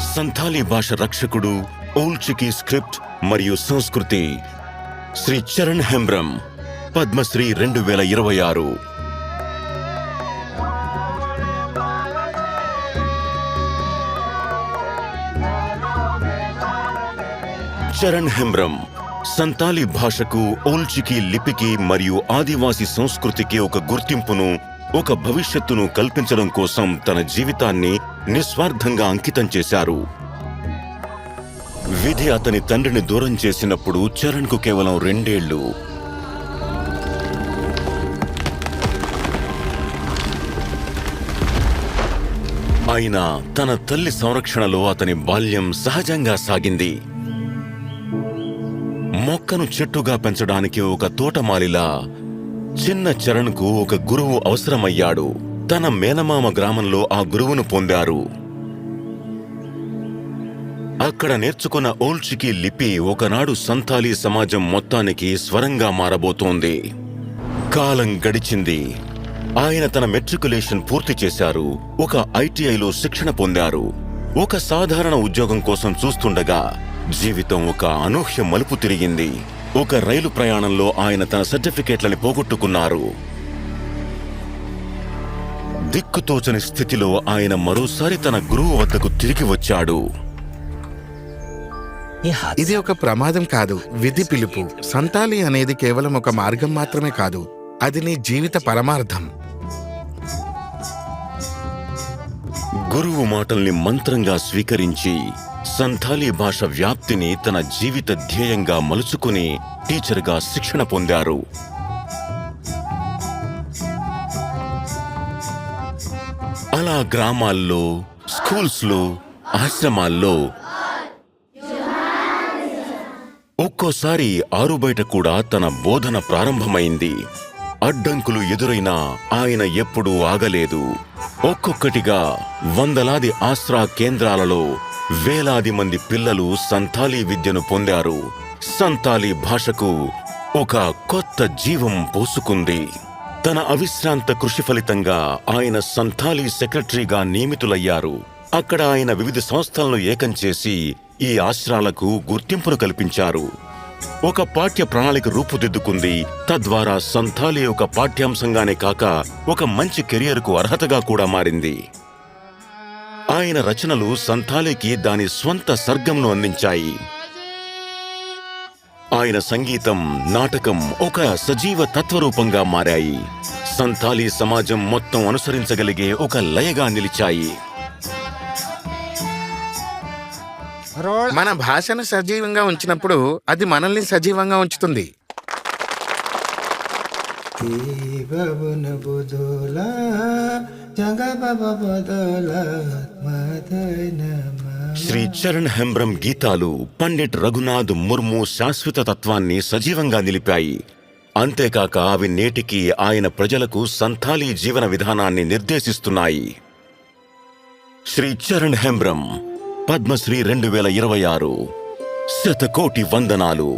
సంథాలీ భాష రక్షకుడు, old చికీ script మరియు సంస్కృతి శ్రీ చరణ్ హెంబ్రమ్, పద్మశ్రీ 2026. చరణ్ హెంబ్రమ్ సంతాలీ భాషకు, ఓల్డ్ చికీ లిపికి మరియు ఆదివాసీ సంస్కృతికి ఒక గుర్తింపును, ఒక భవిష్యత్తును కల్పించడం కోసం తన జీవితాన్ని నిస్వార్థంగా అంకితం చేశారు. విధి అతని తండ్రిని దూరం చేసినప్పుడు చరణ్కు కేవలం 2 ఏళ్లు. అయినా తన తల్లి సంరక్షణలో అతని బాల్యం సహజంగా సాగింది. మొక్కను చెట్టుగా పెంచడానికి ఒక తోటమాలిలా చిన్న చరణ్కు ఒక గురువు అవసరమయ్యాడు. తన మేనమామ గ్రామంలో ఆ గురువును పొందారు. అక్కడ నేర్చుకున్న ఓల్డ్ చికీ లిపి ఒకనాడు సంతాలీ సమాజం మొత్తానికి స్వరంగా మారబోతోంది. కాలం గడిచింది. ఆయన తన మెట్రికులేషన్ పూర్తి చేశారు. ఒక ఐటీఐలో శిక్షణ పొందారు. ఒక సాధారణ ఉద్యోగం కోసం చూస్తుండగా జీవితం ఒక అనూహ్య మలుపు తిరిగింది. ఒక రైలు ప్రయాణంలో ఆయన తన సర్టిఫికేట్లని పోగొట్టుకున్నారు. దిక్కుతోచని స్థితిలో ఆయన మరోసారి తన గురువు వద్దకు తిరిగి వచ్చాడు. ఇది ఒక ప్రమాదం కాదు, విధి పిలుపు. సంతాలి అనేది కేవలం ఒక మార్గం మాత్రమే కాదు, అది నీ జీవిత పరమార్థం. గురువు మాటల్ని మంత్రంగా స్వీకరించి సంథాలీ భాష వ్యాప్తిని తన జీవిత ధ్యేయంగా మలుచుకుని టీచర్గా శిక్షణ పొందారు. అలా గ్రామాల్లో, స్కూల్స్లో, ఆశ్రమాల్లో, ఒక్కోసారి ఆరుబయట కూడా తన బోధన ప్రారంభమైంది. అడ్డంకులు ఎదురైనా ఆయన ఎప్పుడూ ఆగలేదు. ఒక్కొక్కటిగా వందలాది ఆశ్రా కేంద్రాలలో వేలాది మంది పిల్లలు సంతాలీ విద్యను పొందారు. సంతాలీ భాషకు ఒక కొత్త జీవం పోసుకుంది. తన అవిశ్రాంత కృషి ఫలితంగా ఆయన సంతాలీ సెక్రటరీగా నియమితులయ్యారు. అక్కడ ఆయన వివిధ సంస్థలను ఏకం చేసి ఈ ఆశ్రాలకు గుర్తింపును కల్పించారు. ఒక పాఠ్య ప్రణాళిక రూపుదిద్దుకుంది. తద్వారా సంతాలీ ఒక పాఠ్యాంశంగానే కాక ఒక మంచి కెరియర్కు అర్హతగా కూడా మారింది. ఆయన రచనలు సంతాలీకి దాని స్వంత సర్గంను అందించాయి. ఆయన సంగీతం, నాటకం ఒక సజీవ తత్వరూపంగా మారాయి. సంతాలీ సమాజం మొత్తం అనుసరించగలిగే ఒక లయగా నిలిచాయి. మన భాషను సజీవంగా ఉంచినప్పుడు అది మనల్ని సజీవంగా ఉంచుతుంది. శ్రీ చరణ్ హెంబ్రమ్ గీతాలు పండిట్ రఘునాథ్ ముర్ము శాశ్వత తత్వాన్ని సజీవంగా నిలిపాయి. అంతేకాక అవి నేటికి ఆయన ప్రజలకు సంతాలీ జీవన విధానాన్ని నిర్దేశిస్తున్నాయి. శ్రీ చరణ్ హెంబ్రమ్, పద్మశ్రీ 2026. శతకోటి వందనాలు.